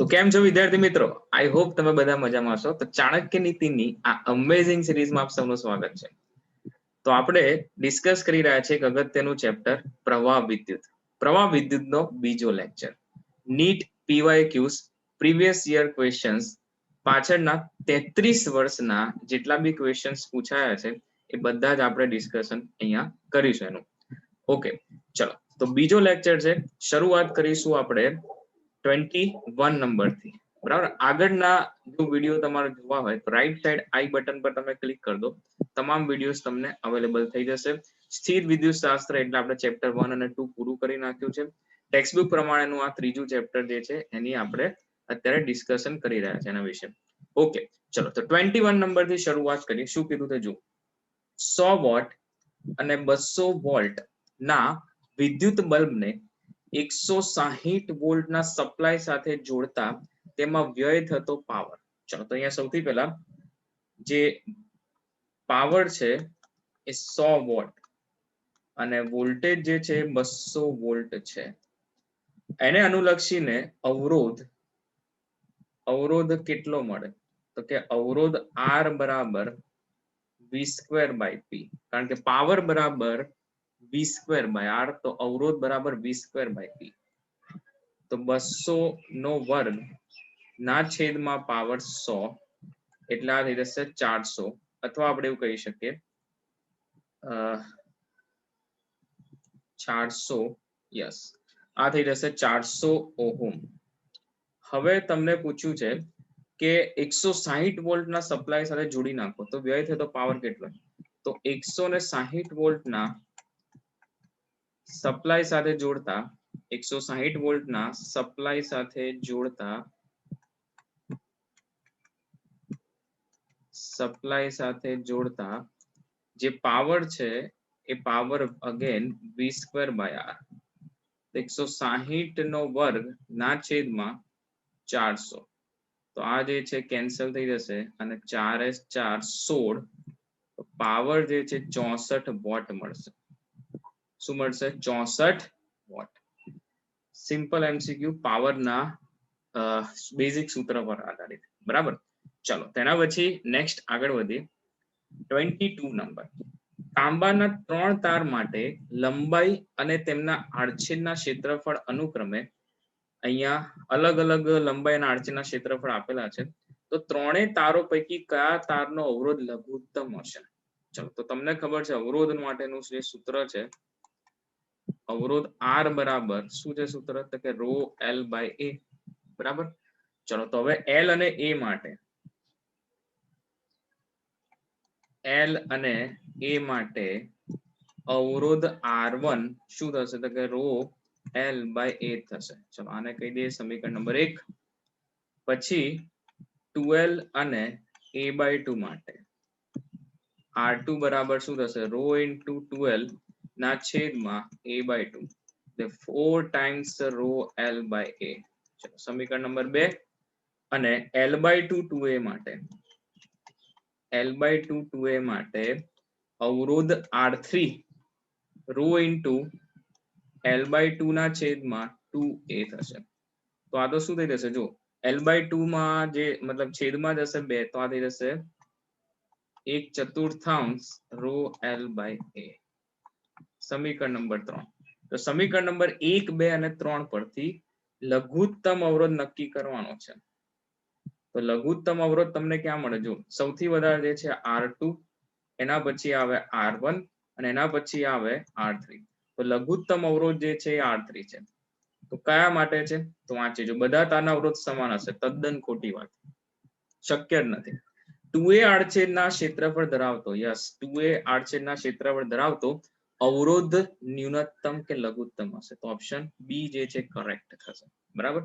તો કેમ છો વિદ્યાર્થી મિત્રો? આઈ હોપ તમે બધા મજામાં છો. તો ચાણક્ય નીતિની આ અમેઝિંગ સિરીઝમાં આપ સૌનું સ્વાગત છે. તો આપણે ડિસ્કસ કરી રહ્યા છીએ એક અગત્યનું ચેપ્ટર પ્રવાહ વિદ્યુત. પ્રવાહ વિદ્યુતનો બીજો lecture. NEET PYQs previous year questions પાછળના 33 વર્ષના જેટલા બી ક્વેશ્ચન્સ પૂછાયા છે એ બધા જ આપણે ડિસ્કશન અહીંયા કરીશું એનું. ઓકે, ચલો તો બીજો લેક્ચર છે. શરૂઆત કરીશું આપણે 21 નંબરથી. બરાબર, આગળના જો વિડીયો તમારે જોવા હોય તો રાઈટ સાઈડ આઈ બટન પર તમે ક્લિક કરી દો, તમામ વિડીયોઝ તમને અવેલેબલ થઈ જશે. સ્થિર વિદ્યુત શાસ્ત્ર એટલે આપણે ચેપ્ટર 1 અને 2 પૂરું કરી નાખ્યું છે. ટેક્સ્ટબુક પ્રમાણેનું આ ત્રીજું ચેપ્ટર જે છે એની આપણે અત્યારે ડિસ્કશન કરી રહ્યા છે એના વિશે. ઓકે, ચલો તો 21 નંબરથી શરૂઆત કરીએ. શું કીધું તે જુઓ. 100 વોટ અને 200 વોલ્ટ ના વિદ્યુત બલ્બને 160 વોલ્ટના સપ્લાય સાથે જોડતા તેમાં વ્યય થતો પાવર. ચલો તો અહીંયા સૌથી પહેલા જે પાવર છે એ 100 વોટ અને વોલ્ટેજ જે છે 200 વોલ્ટ છે. એને અનુલક્ષીને અવરોધ કેટલો મળે? તો કે અવરોધ R બરાબર V²/P, કારણ કે પાવર બરાબર V²/R, તો અવરોધ બરાબર V²/P. તો 200 નો વર્ગ ના છેદમાં પાવર 100 એટલે આ થઈ જશે 400, અથવા આપણે એવું કહી શકીએ 400, યસ, આ થઈ જશે 400 ઓહમ. હવે તમને પૂછ્યું છે કે 160 વોલ્ટના સપ્લાય સાથે જોડી નાખો તો વ્યય થતો પાવર કેટલો? તો 160 વોલ્ટના સપ્લાય સાથે જોડતા 160 વોલ્ટના સપ્લાય સાથે જોડતા જે પાવર છે એ પાવર અગેન V²/R. 160 નો વર્ગ ના છેદમાં 400, તો આ જે છે કેન્સલ થઈ જશે અને 4 × 4 = 16. તો પાવર જે છે 64 વોટ મળશે. શું મળશે? 64 વોટ. સિમ્પલ MCQ, પાવરના બેઝિક સૂત્ર પર આધારિત. બરાબર, ચલો તેના પછી નેક્સ્ટ આગળ વધીએ. 22 નંબર. તાંબાના 3 તાર માટે લંબાઈ અને તેમના આડછેદના ક્ષેત્રફળ અનુક્રમે અહીંયા અલગ અલગ લંબાઈ અને આડછેદના ક્ષેત્રફળ આપેલા છે. તો ત્રણેય તારો પૈકી કયા તારનો અવરોધ લઘુત્તમ હશે? ચલો તો તમને ખબર છે અવરોધ માટેનું જે સૂત્ર છે, અવરોધ R બરાબર શું છે સૂત્ર? તો કે ρL/A. બરાબર, ચલો તો હવે L અને A માટે અવરોધ R1 શું થશે? તો કે ρL/A થશે. ચલો આને કહી દઈએ સમીકરણ નંબર 1. પછી 2L અને A/2 માટે R2 બરાબર શું થશે? ρ × 2L ના છેદમાં A/2, એટલે 4 ટાઈમ્સ ρL/A. ચલો સમીકરણ નંબર 2. અને L/2 2A માટે અવરોધ R3 ρ × L/2 ના છેદમાં 2A થશે. તો આ તો શું થઈ જશે? જો L/2 માં જે મતલબ છેદમાં જશે 2, તો આ થઈ જશે 1/4 ρL/A. સમીકરણ નંબર 3. તો સમીકરણ નંબર 1, 2 અને 3 પરથી લઘુત્તમ અવરોધ નક્કી કરવાનો છે. તો લઘુત્તમ અવરોધ તમને ક્યાં મળે? જો સૌથી વધારે જે છે R2, એના પછી આવે R1 અને એના પછી આવે R3. તો લઘુત્તમ અવરોધ જે છે એ R3 છે. તો કયા માટે છે? તો વાંચી જો. બધા તારના અવરોધ સમાન હશે, તદ્દન ખોટી વાત, શક્ય જ નથી. 2A આડછેદના ક્ષેત્રફળ ધરાવતો, યસ, 2A આડછેદના ક્ષેત્રફળ ધરાવતો અવરોધ ન્યૂનતમ કે લઘુત્તમ હશે. તો ઓપ્શન બી જે છે કરેક્ટ થશે. બરાબર,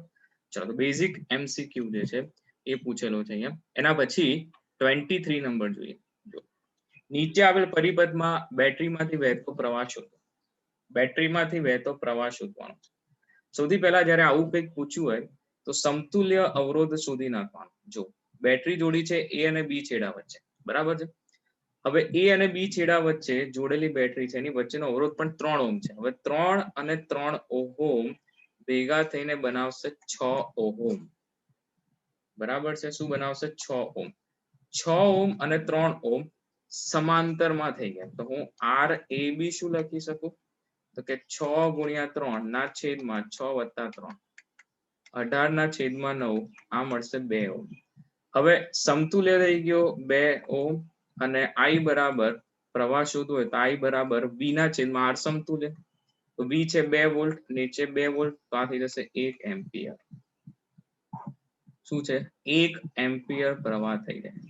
ચલો તો બેઝિક MCQ જે છે એ પૂછેલો છે અહીંયા. એના પછી 23 નંબર જોઈએ. જો નીચે આવેલ પરિપથમાં બેટરીમાંથી વહેતો પ્રવાહ શોધવાનો. સૌથી પહેલા જ્યારે આવું કંઈક પૂછ્યું હોય તો સમતુલ્ય અવરોધ શોધી નાખવાનો. જો બેટરી જોડી છે A અને B છેડા વચ્ચે, બરાબર છે. હવે A અને B છેડા વચ્ચે જોડેલી બેટરી છે, એની વચ્ચેનો અવરોધ પણ 3 ઓહમ છે. હવે 3 અને 3 ઓહમ ભેગા થઈને બનાવશે 6 ઓહમ. બરાબર છે. શું બનાવશે? 6 ઓમ. 6 ઓમ અને 3 ઓમ સમાંતરમાં થઈ ગયા. તો હું આર એ બી શું લખી શકું? તો કે 6 ગુણ્યા 3 ના છેદમાં 6 વત્તા 3 18 ના છેદમાં 9 આ મળશે 2 ઓમ. હવે સમતુલ્ય થઈ ગયો 2 ઓમ અને I બરાબર પ્રવાહ શોધવો હોય તો I બરાબર V ના છેદમાં R સમતુલ્ય. તો V છે 2 વોલ્ટ, નીચે 2 વોલ્ટ, તો આ થઈ જશે 1 એમ્પિયર. શું છે? 1 એમ્પિયર પ્રવાહ થઈ જાય.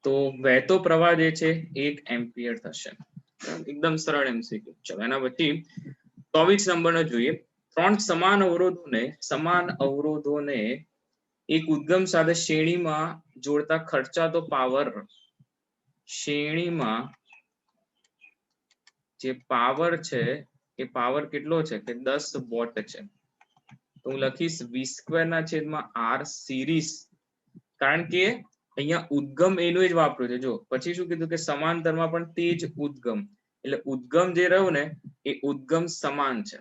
તો વહેતો પ્રવાહ જે છે 1 એમ્પિયર થશે. એકદમ સરળ MCQ. ચલો એના પછી 24 નંબરનો જોઈએ. ત્રણ સમાન અવરોધોને એક ઉદ્ગમ સાથે શ્રેણીમાં જોડતા ખર્ચાતો પાવર, શ્રેણીમાં જે પાવર છે એ પાવર કેટલો છે કે 10 વોટ છે. તો હું લખીશ V² ના છેદમાં R સિરીઝ. કારણ કે અહીંયા ઉદ્ગમ એનું જ વાપર્યું છે. જો પછી શું કીધું કે સમાંતરમાં પણ તે જ ઉદ્ગમ, એટલે ઉદ્ગમ જે રહ્યું ને એ ઉદ્ગમ સમાન છે.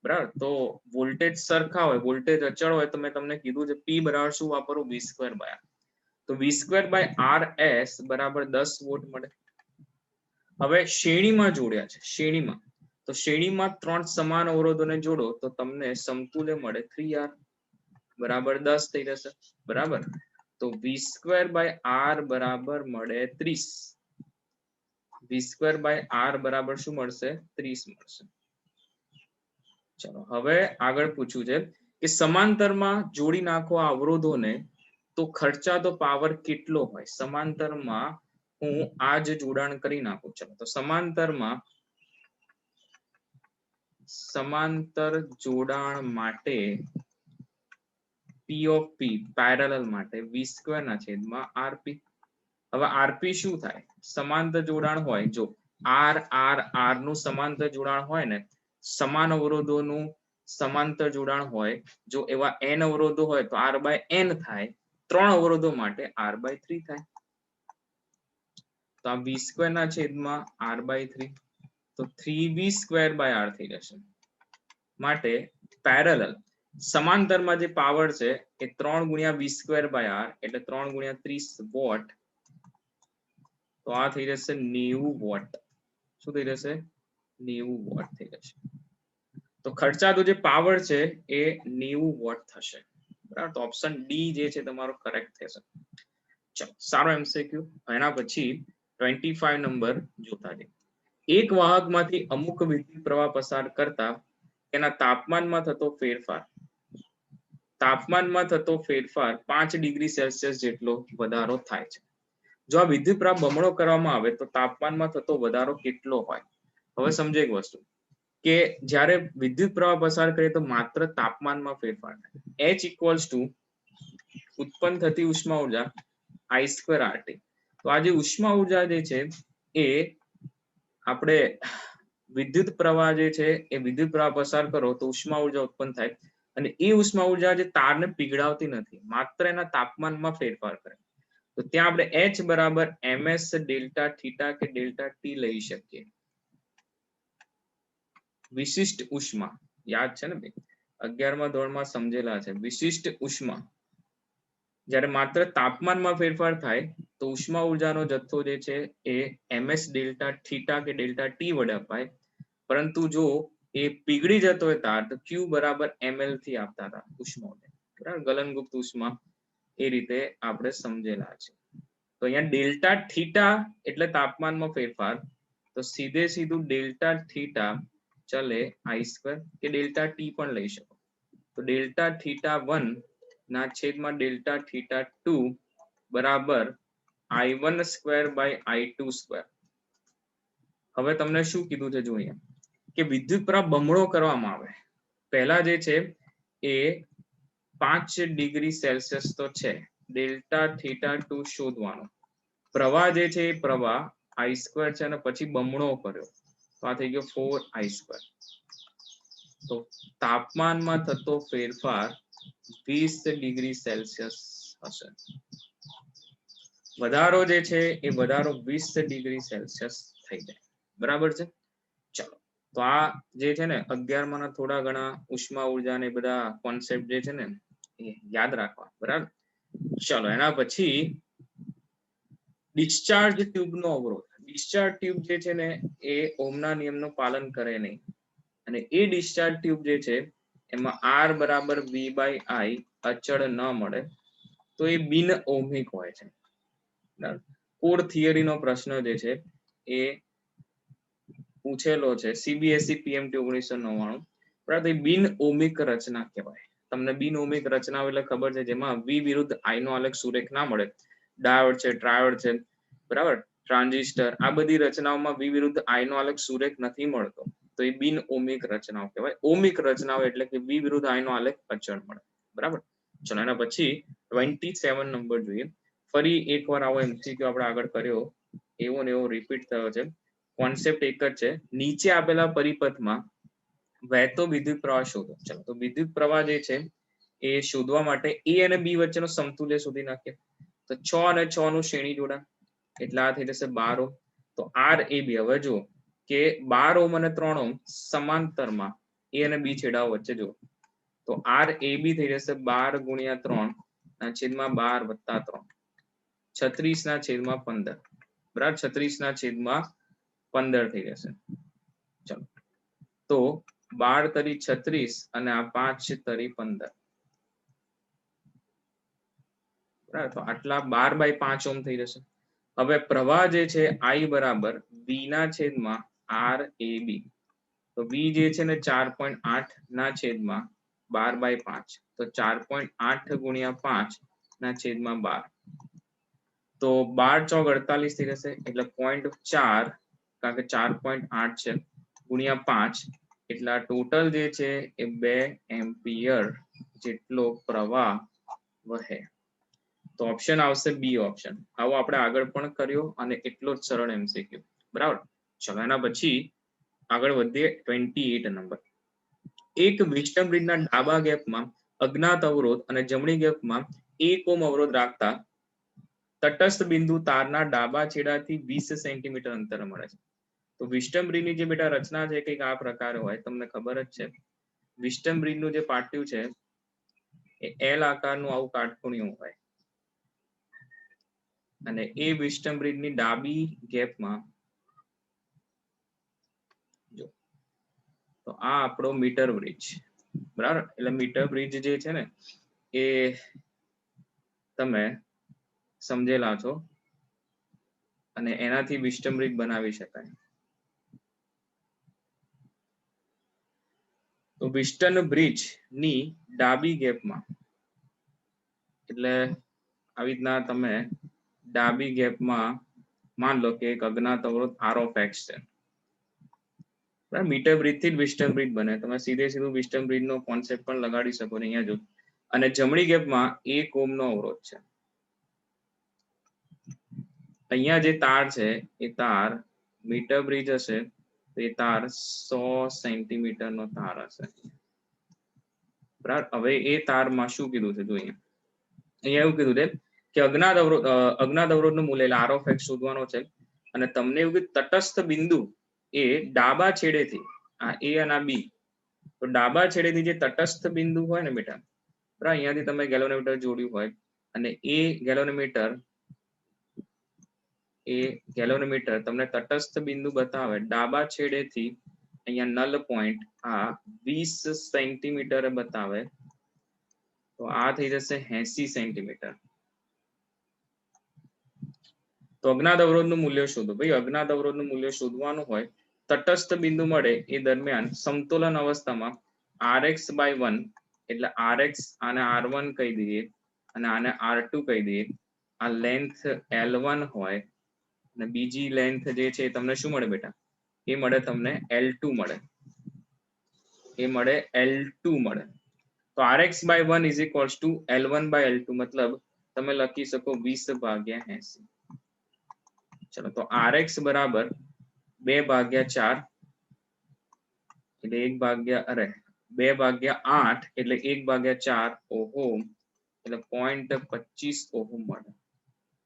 બરાબર. તો વોલ્ટેજ સરખા હોય, વોલ્ટેજ અચળ હોય, તો મેં તમને કીધું છે P બરાબર શું વાપરવું? V² by R. તો V² બાય RS બરાબર 10 વોટ મળે. હવે શ્રેણીમાં જોડ્યા છે, શ્રેણીમાં, તો શ્રેણીમાં ત્રણ સમાન અવરોધોને જોડો તો તમને સમતુલ્ય મળે 3R બરાબર 10 થઈ જશે. બરાબર. તો V² બાય R બરાબર મળે 30. V² બાય R બરાબર શું મળશે? 30 મળશે. ચલો હવે આગળ પૂછ્યું છે કે સમાંતરમાં જોડી નાખો આ અવરોધોને તો ખર્ચાતો પાવર કેટલો હોય? સમાંતરમાં હું આ જ જોડાણ કરી નાખું. ચલો તો સમાંતર જોડાણ માટે P of P પેરેલલ માટે V² ના છેદમાં RP. હવે RP શું થાય? સમાંતર જોડાણ હોય, જો R R R નું સમાંતર જોડાણ હોય ને, સમાન અવરોધોનું સમાંતર જોડાણ હોય, જો એવા n અવરોધો હોય તો R બાય n થાય. 3 અવરોધો માટે R બાય 3 થાય. તો આ V² ના છેદમાં R બાય 3, તો 3V² બાય R થઈ જશે. માટે પેરેલલ સમાંતરમાં જે પાવર છે એ 3 ગુણ્યા V² બાય R એટલે 3 ગુણ્યા 30 વોટ. તો આ થઈ જશે 90 વોટ. શું થઈ જશે? 90 વોટ થઈ જશે. તો ખર્ચાતો જે પાવર છે એ 90 વોટ થશે. બરાબર. તો ઓપ્શન ડી જે છે તમારો કરેક્ટ થશે. ચલો સારો MCQ. એના પછી 25 નંબર જોતા જઈએ. એક વાહકમાંથી અમુક વિદ્યુત પ્રવાહ પસાર કરતા તેના તાપમાનમાં થતો ફેરફાર, 5 ડિગ્રી સેલ્સિયસ જેટલો વધારો થાય છે. જો આ વિદ્યુત પ્રવાહ બમણો કરવામાં આવે તો તાપમાનમાં થતો વધારો કેટલો હોય? હવે સમજો એક વસ્તુ કે જ્યારે વિદ્યુત પ્રવાહ પસાર કરીએ તો માત્ર તાપમાનમાં ફેરફાર થાય. H ઇક્વલ્સ ટુ ઉત્પન્ન થતી ઉષ્મા ઉર્જા I²RT. તો આ જે ઉષ્મા ઉર્જા જે છે એ આપણે વિદ્યુત પ્રવાહ જે છે એ વિદ્યુત પ્રવાહ પસાર કરો તો ઉષ્મા ઉર્જા ઉત્પન્ન થાય, અને એ ઉષ્મા ઉર્જા જે તારને પીગળાવતી નથી, માત્ર એના તાપમાનમાં ફેરફાર કરે. તો ત્યાં આપણે H બરાબર ms ડેલ્ટા થીટા કે ડેલ્ટા ટી લઈ શકીએ. વિશિષ્ટ ઉષ્મા યાદ છે ને ભાઈ, 11મા ધોરણમાં સમજેલા છે. વિશિષ્ટ ઉષ્મા જ્યારે માત્ર તાપમાનમાં ફેરફાર થાય તો ઉષ્મા ઉર્જાનો જથ્થો જે છે એ ms ડેલ્ટા થીટા કે ડેલ્ટા ટી વડે અપાય. પરંતુ જો એ પીગળી જતો હોય તાર તો Q બરાબર ml થી આપતા હતા ઉષ્મા. બરાબર. ગલનગુપ્ત ઉષ્મા એ રીતે આપણે સમજેલા છે. તો અહીંયા ડેલ્ટા થીટા એટલે તાપમાનમાં ફેરફાર, તો સીધું ડેલ્ટા થીટા ચલે I² કે ડેલ્ટા ટી પણ લઈ શકો. તો ડેલ્ટા થીટા 1 ના છેદમાં ડેલ્ટા થીટા 2 બરાબર I1² બાય I2². હવે તમને શું કીધું છે જોઈએ કે વિદ્યુત પ્રવાહ બમણો કરવામાં આવે. પહેલા જે છે એ 5 ડિગ્રી સેલ્સિયસ તો છે, ડેલ્ટા થીટા 2 શોધવાનો. પ્રવાહ જે છે એ પ્રવાહ I² છે અને પછી બમણો કર્યો તો આ થઈ ગયો 4I². તો તાપમાનમાં થતો ફેરફાર 20 ડિગ્રી સેલ્સિયસ હશે. વધારો જે છે એ વધારો 20 ડિગ્રી સેલ્સિયસ થઈ જાય. બરાબર છે. ચલો તો આ જે છે ને 11માં થોડા ઘણા ઉષ્મા ઉર્જા ને બધા કોન્સેપ્ટ જે છે ને એ યાદ રાખવા. બરાબર. ચલો એના પછી ડિસ્ચાર્જ ટ્યુબ નો અવરોધ. ડિસ્ચાર્જ ટ્યુબ જે છે ને એ ઓહમના નિયમનું પાલન કરે નહીં, અને એ ડિસ્ચાર્જ ટ્યુબ જે છે એમાં આર બરાબર વી બાય આઈ અચળ ન મળે તો એ બિન ઓહમિક હોય છે. કોર થિયરીનો પ્રશ્ન જે છે એ પૂછેલો છે સીબીએસઈ પીએમટી 1999, બરાબર. એ બિન ઓહમિક રચના કહેવાય. તમને બિન ઓહમિક રચના એટલે ખબર છે જેમાં વી વિરુદ્ધ આઈ નો આલેખ સુરેખ ના મળે. ડાયોડ છે, ટ્રાયોડ છે, બરાબર, ટ્રાન્ઝિસ્ટર, આ બધી રચનાઓમાં વી વિરુદ્ધ આઈ નો આલેખ સુરેખ નથી મળતો તો એ બિન ઓહમિક રચનાઓ કહેવાય. ઓહમિક રચનાઓ એટલે કે વી વિરુદ્ધ આઈ નો આલેખ અચળ મળે, બરાબર. ચલો એના પછી 27 નંબર જોઈએ. ફરી એકવાર આવો એમસીક્યુ આપણે આગળ કર્યો એવો ને એવો રિપીટ થયો છે. કોન્સેપ્ટ એક જ છે, નીચે આપેલા પરિપથમાં વહેતો વિદ્યુત પ્રવાહ શોધો. ચલો તો વિદ્યુત પ્રવાહ જે છે એ શોધવા માટે એ અને બી વચ્ચેનો સમતુલ્ય શોધી નાખીએ. તો 6 અને 6 નું શ્રેણી જોડાણ એટલે આ થઈ જશે 12 ઓહમ. તો આર એ બી, હવે જુઓ કે 12 ઓહમ અને 3 ઓહમ સમાંતરમાં એ અને બી છેડાઓ વચ્ચે જુઓ તો આર એ બી થઈ જશે 12 ગુણ્યા 3 ના છેદમાં 12 વત્તા 3, 36 ના છેદમાં 15, બરાબર. 36 ના છેદમાં 15 થઈ જશે. ચલો તો 12 તરી 36 અને આ 5 તરી 15, બરાબર. તો આટલા 12/5 ઓહમ થઈ જશે. હવે પ્રવાહ જે છે I બરાબર V ના છેદમાં આર એ બી. તો V જે છે ને 4.8 ના છેદમાં 12/5, તો 4.8 ગુણ્યા 5 ના છેદમાં 12, તો 12 ચોક 48 થઈ જશે એટલે 0.4, કારણ કે 4.8 છે, ગુણ્યા 5 એટલે ટોટલ જે છે એ 2 એમ્પિયર જેટલો પ્રવાહ વહે. તો ઓપ્શન આવશે બી ઓપ્શન. આવો આપણે આગળ પણ કર્યો અને એટલો જ સરળ એમસીક્યુ, બરાબર. ચલો એના પછી આગળ વધીએ 28 નંબર. એક વિસ્ટમ બ્રિજના ડાબા ગેપમાં અજ્ઞાત અવરોધ અને જમણી ગેપમાં 1 ઓહમ અવરોધ રાખતા તટસ્થ બિંદુ તારના ડાબા છેડાથી 20 સેન્ટીમીટર અંતર મળે છે. તો વિસ્ટમ બ્રિજની જે બેટા રચના છે કંઈક આ પ્રકારે હોય, તમને ખબર જ છે. વિસ્ટમ બ્રિજનું જે પાટિયું છે એ એલ આકારનું આવું કાટખૂણિયું હોય, અને એ વિસ્ટમ બ્રિજની ડાબી ગેપમાં જો તો આ આપણો મીટર બ્રિજ, બરાબર. એટલે મીટર બ્રિજ જે છે ને એ તમે સમજેલા છો અને એનાથી વિસ્ટમ બ્રિજ બનાવી શકાય. તો વિસ્ટન બ્રિજ ની ડાબી ગેપમાં એટલે આવી રીતના તમે ડાબી ગેપમાં માન લો કે એક અજ્ઞાત અવરોધ આર ઓફ એક્સ છે, બરાબર. મીટર બ્રિજ થી જ વિસ્ટમ બ્રિજ બને. તમે સીધું વિસ્ટમ બ્રિજ નો કોન્સેપ્ટ પણ લગાડી શકો ને અહીંયા જો. અને જમણી ગેપમાં 1 ઓહમ નો અવરોધ છે. અહીંયા જે તાર છે એ તાર મીટર બ્રિજ હશે તો એ તાર 100 સેન્ટીમીટર નો તાર હશે, બરાબર. હવે એ તારમાં શું કીધું છે જોઈએ, અહીંયા એવું કીધું છે કે અજ્ઞાત અવરોધનું મૂલ્ય એટલે આર ઓફ એક્સ શોધવાનો છે, અને તમને એવું કે તટસ્થ બિંદુ એ ડાબા છેડેથી આ એ અને આ બી, તો ડાબા છેડેથી જે તટસ્થ બિંદુ હોય ને બેટા, બરાબર, અહીંયાથી તમે ગેલ્વેનોમીટર જોડ્યું હોય અને એ ગેલ્વેનોમીટર તમને તટસ્થ બિંદુ બતાવે ડાબા છેડેથી અહીંયા નલ પોઈન્ટ આ 20 સેન્ટીમીટર બતાવે તો આ થઈ જશે 80 સેન્ટીમીટર. તો અજ્ઞાત અવરોધનું મૂલ્ય શોધો. ભાઈ અજ્ઞાત અવરોધનું મૂલ્ય શોધવાનું હોય, તટસ્થ બિંદુ મળે એ દરમિયાન સમતોલન અવસ્થામાં rx/1 એટલે rx આને r1 કહી દઈએ અને આને r2 કહી દઈએ. આ લેન્થ L1 હોય અને બીજી લેન્થ જે છે તમને શું મળે બેટા, એ મળે તમને L2 મળે, એ મળે L2 મળે. તો rx/1 is equals to L1/L2, મતલબ તમે લખી શકો 20/80. ચલો તો rx બરાબર 2/4 એટલે 2/8 એટલે 1/4 ઓહમ એટલે 0.25 ઓહમ મળે.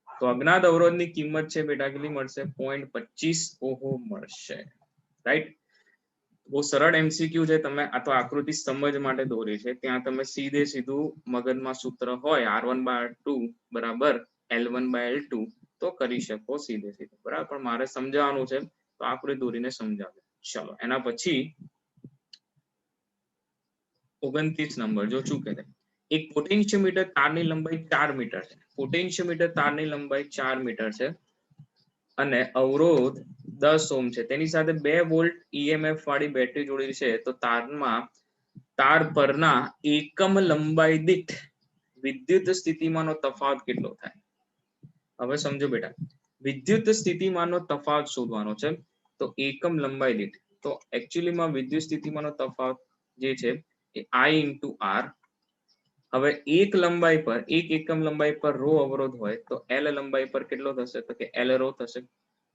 તો અજ્ઞાત અવરોધની કિંમત છે બેટા કેટલી મળશે, 0.25 ઓહમ મળશે, રાઈટ. બહુ સરળ એમસીક્યુ છે, તમે આ તો આકૃતિ સમજ માટે દોરી છે, ત્યાં તમે સીધે સીધું મગજમાં સૂત્ર હોય R1/2 બરાબર L1/L2 તો કરી શકો સીધે સીધું, બરાબર. પણ મારે સમજાવવાનું છે તો આકૃતિ દોરીને સમજાવે. ચલો એના પછી 29 નંબર જો શું કહે છે, એક પોટેન્શિયોમીટર તારની લંબાઈ 4 મીટર છે. પોટેન્શિયોમીટર તારની લંબાઈ 4 મીટર છે અને અવરોધ 10 ઓહ્મ છે. તેની સાથે 2 વોલ્ટ EMF વાળી બેટરી જોડેલી છે. તો તાર પરના એકમ લંબાઈ દીઠ વિદ્યુત સ્થિતિમાનનો તફાવત કેટલો થાય? હવે સમજો બેટા, વિદ્યુત સ્થિતિમાનનો તફાવત શોધવાનો છે. તો એકમ લંબાઈ દીઠ, તો એકચ્યુઅલીમાં વિદ્યુત સ્થિતિમાનનો તફાવત જે છે એ I into R. હવે એક એકમ લંબાઈ પર રો અવરોધ હોય તો L લંબાઈ પર કેટલો થશે? તો કે L રો થશે.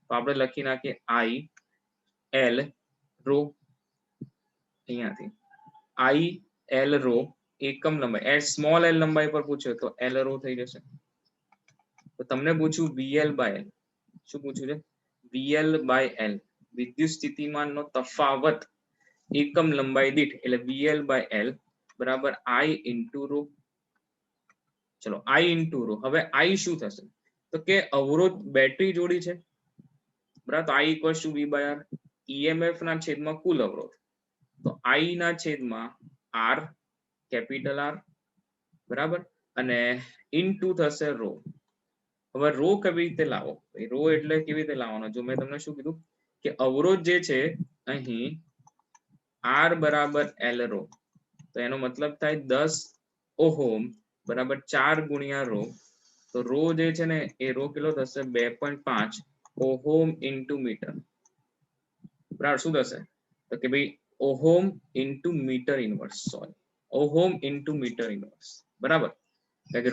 તો આપણે લખી નાખીએ I L રો, અહીંયાથી I L રો એકમ લંબાઈ, સ્મોલ L લંબાઈ પર પૂછ્યો તો L રો થઈ જશે. તો તમને પૂછ્યું VL/L, શું પૂછ્યું છે? VL/L વિદ્યુત સ્થિતિમાનનો તફાવત એકમ લંબાઈ દીઠ એટલે VL/L બરાબર I into રો. ચલો I into રો. હવે I શું થશે? તો કે અવરોધ બેટરી જોડી છે, બરાબર. તો I = V/R. EMF ના છેદમાં કુલ અવરોધ, તો I ના છેદમાં R કેપિટલ R બરાબર, અને ઇન્ટુ થશે રો. હવે રો કેવી રીતે લાવો? રો એટલે કેવી રીતે લાવવાનો? જો મેં તમને શું કીધું કે અવરોધ જે છે અહીં R બરાબર L રો, તો એનો મતલબ થાય 10 ઓહમ બરાબર 4 ગુણ્યા રો. તો રો જે છે ને એ રો કેટલો થશે? 2.5 ઓહમ ઇન્ટુ મીટર, બરાબર. શું થશે? તો કે ભાઈ ohm into meter inverse, sorry ohm into meter inverse, બરાબર.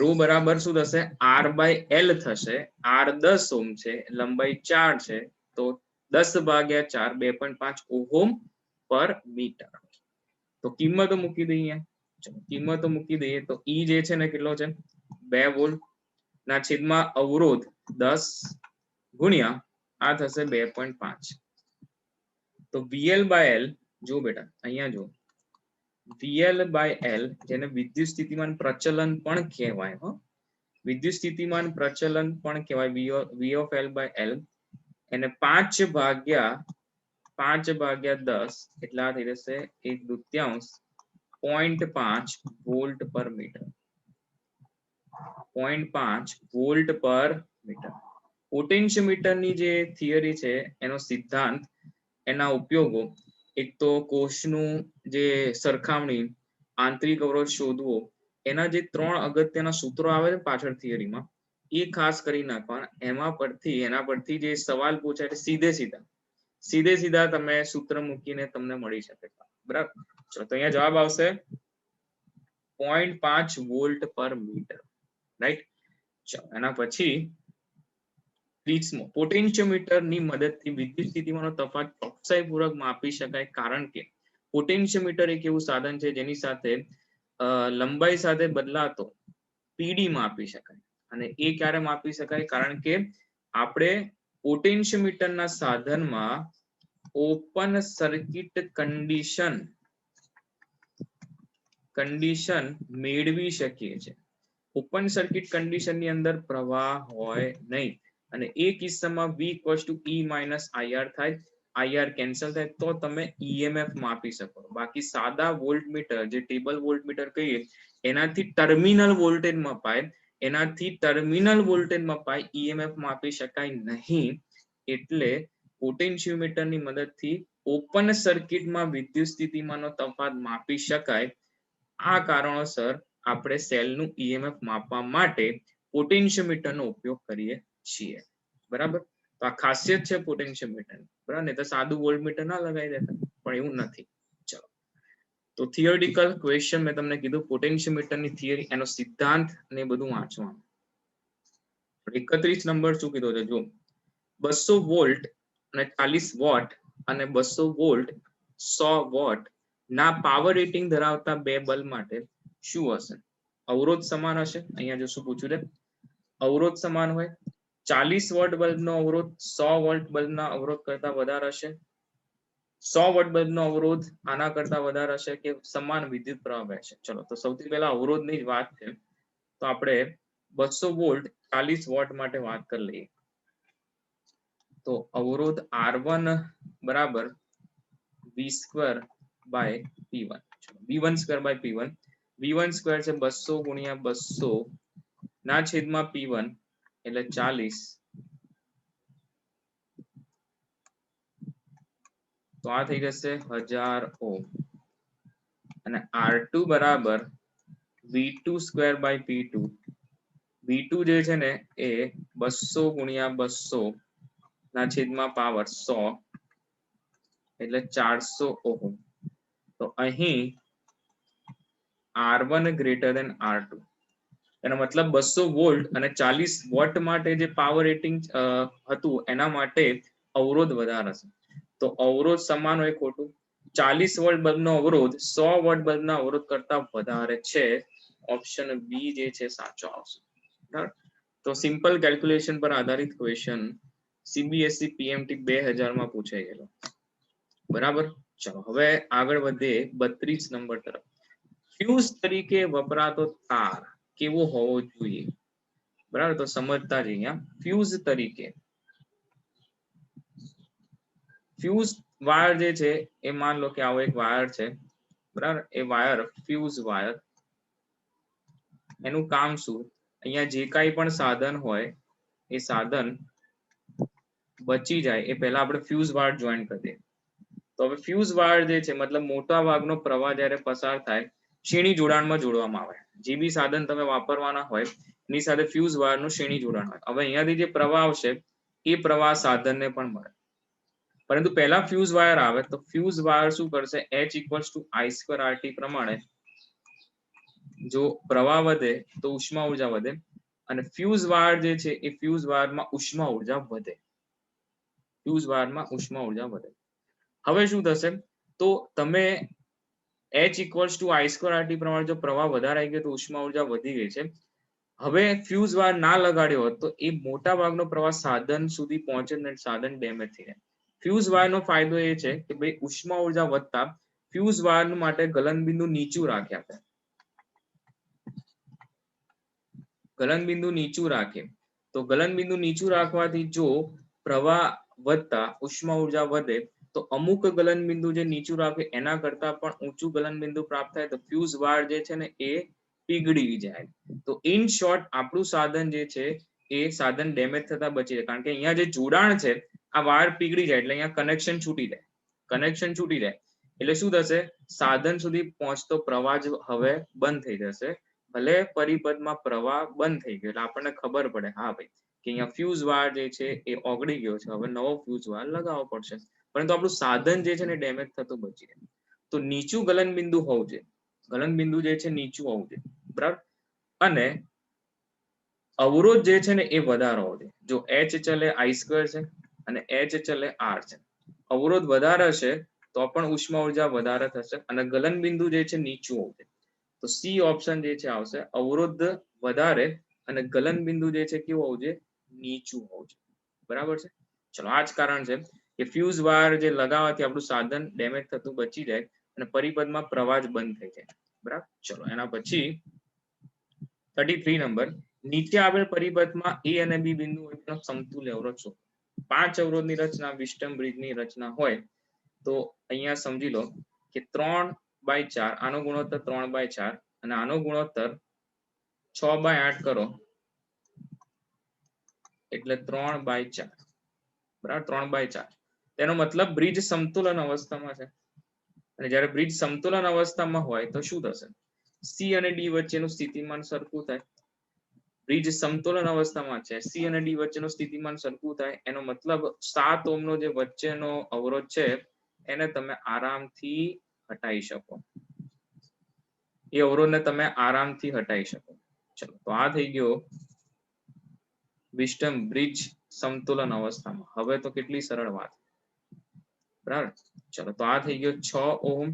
રો બરાબર શું થશે? R/L થશે. R 10 ઓહમ છે, લંબાઈ 4 છે, તો 10/4 2.5 ઓહમ પર મીટર. તો કિંમતો મૂકી દઈએ. ચલો કિંમતો મૂકી દઈએ તો E જે છે ને કેટલો છે? 2 વોલ્ટ ના છેદમાં અવરોધ 10 ગુણ્યા આ થશે 2.5. તો VL/L જો બેટા અહીંયા જો VL/L જેને વિદ્યુત સ્થિતિમાન પ્રચલન પણ કહેવાય, વિદ્યુત સ્થિતિમાન પ્રચલન પણ કહેવાય, V/L એને 5/10 એટલા થઈ જશે 1/2 0.5 વોલ્ટ પર મીટર, 0.5 વોલ્ટ પર મીટર. પોટેન્શિયોમીટરની જે થિયરી છે એનો સિદ્ધાંત, એના ઉપયોગો, એક તો કોષનું જે સરખામણી, આંતરિક અવરોધ શોધવો, એના જે 3 અગત્યના સૂત્રો આવે છે પાછળ થિયરીમાં એ ખાસ કરી નાખવાના. એના પરથી જે સવાલ પૂછાય સીધે સીધા તમે સૂત્ર મૂકીને તમને મળી શકે, બરાબર. ચલો તો અહીંયા જવાબ આવશે 0.5 વોલ્ટ પર મીટર, રાઈટ. ચલો એના પછી 30મો, પોટેન્શિયોમીટરની મદદથી વિદ્યુત સ્થિતિમાનનો તફાવત ચોકસાઈપૂર્વક માપી શકાય, કારણ કે પોટેન્શિયોમીટર એક એવું સાધન છે જેની સાથે લંબાઈ સાથે બદલાતો PD માપી શકાય. અને એ ક્યારે માપી શકાય? કારણ કે આપણે પોટેન્શિયોમીટરના સાધનમાં ઓપન સર્કિટ કન્ડિશન મેળવી શકીએ છીએ. ઓપન સર્કિટ કન્ડિશનની અંદર પ્રવાહ હોય નહીં, અને એ કિસ્સામાં V = E - IR થાય, IR કેન્સલ થાય તો તમે EMF માપી શકો. બાકી સાદા વોલ્ટમીટર, જે ટેબલ વોલ્ટમીટર કહીએ, એનાથી ટર્મિનલ વોલ્ટેજ મપાય, EMF માપી શકાય નહીં. એટલે પોટેન્શિયોમીટરની મદદથી ઓપન સર્કિટમાં વિદ્યુત સ્થિતિમાનનો તફાવત માપી શકાય. આ કારણોસર આપણે સેલનું EMF માપવા માટે પોટેન્શિયોમીટરનો ઉપયોગ કરીએ છીએ, બરાબર. તો આ ખાસિયત છે પોટેન્શિયોમીટર, બરાબર. ને તો સાદું વોલ્ટમીટર ના લગાવી દેતા, પણ એવું નથી. ચલો તો થિયોરિટિકલ ક્વેશ્ચન મેં તમને કીધું, પોટેન્શિયોમીટરની થિયરી, એનો સિદ્ધાંત ને બધું વાંચવાનું. 31 નંબર શું કીધો છે જો, 200 વોલ્ટ અને 40 વોટ અને 200 વોલ્ટ 100 વોટ ના પાવર રેટિંગ ધરાવતા બે બલ્બ માટે શું હશે? અવરોધ સમાન હશે. અહીંયા જો શું પૂછ્યું છે, અવરોધ સમાન હોય. 40 વોટ બલ્બનો અવરોધ 100 વોલ્ટ બલ્બના અવરોધ કરતા વધારે હશે. 100 વોટ બલ્બનો અવરોધ આના કરતા વધારે હશે કે સમાન વિદ્યુત પ્રવાહ વહેશે. ચલો તો સૌથી પહેલા અવરોધની જ વાત છે, તો આપણે 200 વોલ્ટ 40 વોટ માટે વાત કરી લઈએ. તો અવરોધ R1 બરાબર V² by P1. V1² by P1. V1² છે 200 ગુણ્યા 200 ના છેદમાં P1 એટલે 40. તો આ થઈ જશે 1000 ઓહ્મ. અને R2 બરાબર V2² બાય P2. V2 જે છે ને એ 200 ગુણ્યા 200 ના છેદમાં પાવર 100 એટલે 400 ઓહ્મ. તો અહીં R1 ગ્રેટર ધેન R2. એનો મતલબ 200 વોલ્ટ અને 40 વોટ માટે જે પાવર રેટિંગ હતું એના માટે અવરોધ વધારે હશે. તો અવરોધ સમાન હોય ખોટું. 40 વોલ્ટ બલ્બનો અવરોધ 100 વોટ બલ્બના અવરોધ કરતા વધારે છે. ઓપ્શન બી જે છે સાચો આવશે. બરાબર. તો સિમ્પલ કેલ્ક્યુલેશન પર આધારિત ક્વેશ્ચન સીબીએસઈ પીએમટી 2000 માં પૂછાઈ ગયેલો. બરાબર. ચલો હવે આગળ વધીએ 32 નંબર તરફ. ફ્યુઝ તરીકે વપરાતો તાર કેવો હોવો જોઈએ? બરાબર. તો સમજતા જ અહીંયા ફ્યુઝ તરીકે ફ્યુઝ વાયર જે છે એ માન લો કે આવો એક વાયર છે. બરાબર. એ વાયર ફ્યુઝ વાયર, એનું કામ શું? અહીંયા જે કાંઈ પણ સાધન હોય એ સાધન બચી જાય એ પહેલા આપણે ફ્યુઝ વાયર જોઈન કરી દઈએ. તો હવે ફ્યુઝ વાયર જે છે મતલબ મોટા ભાગનો પ્રવાહ જ્યારે પસાર થાય શ્રેણી જોડાણમાં જોડવામાં આવે. જે બી સાધન તમે વાપરવાના હોય એની સાથે ફ્યુઝ વાયરનું શ્રેણી જોડાણ હોય. હવે અહીંયાથી જે પ્રવાહ આવશે એ પ્રવાહ સાધનને પણ મળે. પરંતુ પહેલા ફ્યુઝ વાયર આવે તો ફ્યુઝ વાયર શું કરશે? H=I²RT પ્રમાણે જો પ્રવાહ વધે તો ઉષ્મા ઉર્જા વધે અને ફ્યુઝ વાયર જે છે એ ફ્યુઝ વાયરમાં ઉષ્મા ઉર્જા વધે. ફ્યુઝ વાયરમાં ઉષ્મા ઉર્જા વધે. હવે શું થશે? તો તમે H=I²RT પ્રમાણે જો પ્રવાહ વધારે આવી ગયો તો ઉષ્મા ઉર્જા વધી ગઈ છે. હવે ફ્યુઝ વાયર ના લગાડ્યો હોત તો એ મોટા ભાગનો પ્રવાહ સાધન સુધી પહોંચે ને સાધન ડેમેજ થઈ જાય. ફ્યુઝ વાયરનો ફાયદો એ છે કે ભાઈ ઉષ્મા ઉર્જા વધતા ફ્યુઝ વાયર માટે ગલનબિંદુ નીચું રાખ્યા છે. ગલનબિંદુ નીચું રાખે તો ગલનબિંદુ નીચું રાખવાથી જો પ્રવાહ વધતા ઉષ્મા ઉર્જા વધે તો અમુક ગલનબિંદુ જે નીચું રાખે એના કરતા પણ ઊંચું ગલનબિંદુ પ્રાપ્ત થાય તો ફ્યુઝ વાયર જે છે ને એ પીગળી જાય. તો ઇન શોર્ટ આપણું સાધન જે છે એ સાધન ડેમેજ થતા બચી જાય. કારણ કે અહીંયા જે જોડાણ છે આ વાયર પીગળી જાય એટલે અહીંયા કનેક્શન છૂટી જાય. કનેક્શન છૂટી જાય એટલે શું થશે? સાધન સુધી પહોંચતો પ્રવાહ જ હવે બંધ થઈ જશે. ભલે પરિપથમાં પ્રવાહ બંધ થઈ ગયો એટલે આપણને ખબર પડે હા ભાઈ કે અહીંયા ફ્યુઝ વાયર જે છે એ ઓગળી ગયો છે, હવે નવો ફ્યુઝ વાયર લગાવવો પડશે. પરંતુ આપણું સાધન જે છે ને ડેમેજ થતું બચી જાય. તો નીચું ગલનબિંદુ હોવું જોઈએ. ગલનબિંદુ જે છે નીચું હોવું જોઈએ. બરાબર. અને અવરોધ જે છે ને એ વધારે હોવો જોઈએ. જો H ચલે I² છે અને H ચલે R છે. અવરોધ વધારે હશે તો પણ ઉષ્મા ઉર્જા વધારે થશે અને ગલનબિંદુ જે છે નીચું હોવું જોઈએ. તો સી ઓપ્શન જે છે આવશે. અવરોધ વધારે અને ગલનબિંદુ જે છે કેવું હોવું જોઈએ? નીચું હોવું જોઈએ. બરાબર છે. ચલો આ જ કારણ છે કે ફ્યુઝ વાયર જે લગાવવાથી આપણું સાધન ડેમેજ થતું બચી જાય અને પરિપથમાં પ્રવાહ જ બંધ થઈ જાય. બરાબર. ચલો એના પછી 33 નંબર. નીચે આપેલ પરિપથમાં A અને B બિંદુ વચ્ચેનો સમતુલ્ય અવરોધ શોધો. 5 અવરોધની રચના વિસ્ટમ બ્રિજની રચના હોય તો અહીંયા સમજી લો કે 3/4 આનો ગુણોત્તર 3/4 અને આનો ગુણોત્તર 6/8 કરો એટલે 3/4. બરાબર. 3/4 તેનો મતલબ બ્રિજ સમતુલન અવસ્થામાં છે. અને જ્યારે બ્રિજ સમતુલન અવસ્થામાં હોય તો શું થશે? સી અને ડી વચ્ચેનું સ્થિતિમાન સરખું થાય. બ્રિજ સમતુલન અવસ્થામાં છે, સી અને ડી વચ્ચેનું સ્થિતિમાન સરખું થાય એનો મતલબ 7 ઓહ્મનો જે વચ્ચેનો અવરોધ છે એને તમે આરામથી હટાવી શકો. એ અવરોધને તમે આરામથી હટાવી શકો. ચલો તો આ થઈ ગયો વિસ્ટમ બ્રિજ સમતુલન અવસ્થામાં. હવે તો કેટલી સરળ વાત. બરાબર. ચલો તો આ થઈ ગયો 6 ઓહ્મ,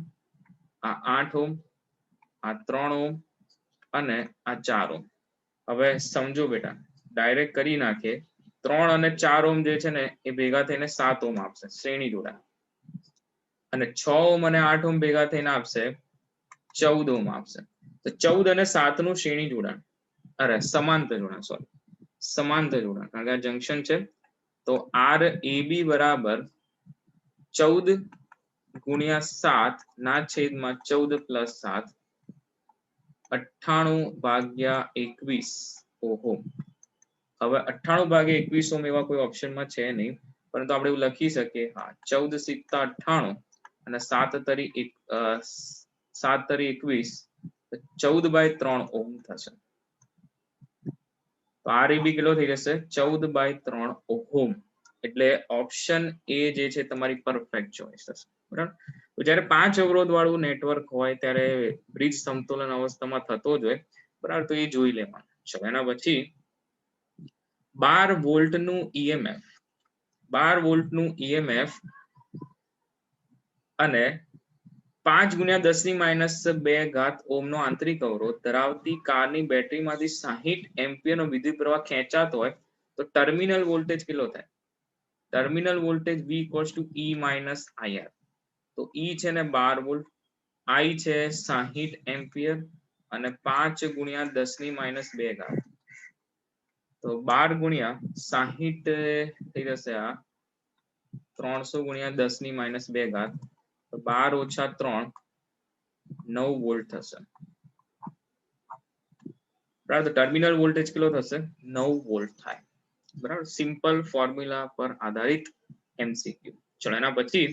આ 8 ઓહ્મ, આ 3 ઓહ્મ અને આ 4 ઓહ્મ. હવે સમજો બેટા ડાયરેક્ટ કરી નાખે 3 અને 4 ઓહ્મ જે છે ને એ ભેગા થઈને 7 ઓહ્મ આપશે શ્રેણી જોડાણ. અને 6 ઓહમ અને 8 ઓહમ ભેગા થઈને આપશે 14 ઓહમ આપશે. તો 14 અને 7 નું શ્રેણી જોડાણ, અરે સમાંતર જોડાણ, સોરી સમાંતર જોડાણ, કારણ કે આ જંકશન છે. તો RAB બરાબર 14 ગુણ્યા 7 ના છેદમાં 14 પ્લસ 7, 98 ભાગ્યા 21 ઓહમ. હવે 98 ભાગ્યા 21 ઓહમ એવા કોઈ ઓપ્શનમાં છે નહીં, પરંતુ આપણે એવું લખી શકીએ, હા 14 સિત્તા 98 અને 7 તરી 21, 14/3 ઓહમ થશે. તો RAB કેટલો થઈ જશે? 14/3 ઓહમ. એટલે ઓપ્શન એ જે છે તમારી પરફેક્ટ ચોઇસ થશે. બરાબર. તો જ્યારે 5 અવરોધ વાળું નેટવર્ક હોય ત્યારે બ્રિજ સમતોલન અવસ્થામાં થતો જ હોય. બરાબર, તો એ જોઈ લેવાનું. ચલો એના પછી 12 વોલ્ટનું EMF, 12 વોલ્ટનું EMF અને 5 ગુણ્યા 10⁻²⁰ ઓહમનો આંતરિક અવરોધ ધરાવતી કારની બેટરીમાંથી 60 એમ્પિયરનો વિદ્યુત પ્રવાહ ખેંચાતો હોય તો ટર્મિનલ વોલ્ટેજ કેટલો થાય? Terminal voltage V = E - IR. તો E છે ને 12 વોલ્ટ, I છે 60 એમ્પિયર અને 5 ગુણ્યા 10⁻². તો 12 ગુણ્યા 60 થઈ જશે આ 300 ગુણ્યા 10⁻². તો 12 - 3 9 વોલ્ટ થશે. બરાબર, તો ટર્મિનલ વોલ્ટેજ કેટલો થશે? 9 વોલ્ટ થાય. બરાબર, સિમ્પલ ફોર્મ્યુલા પર આધારિત MCQ. ચલો એના પછી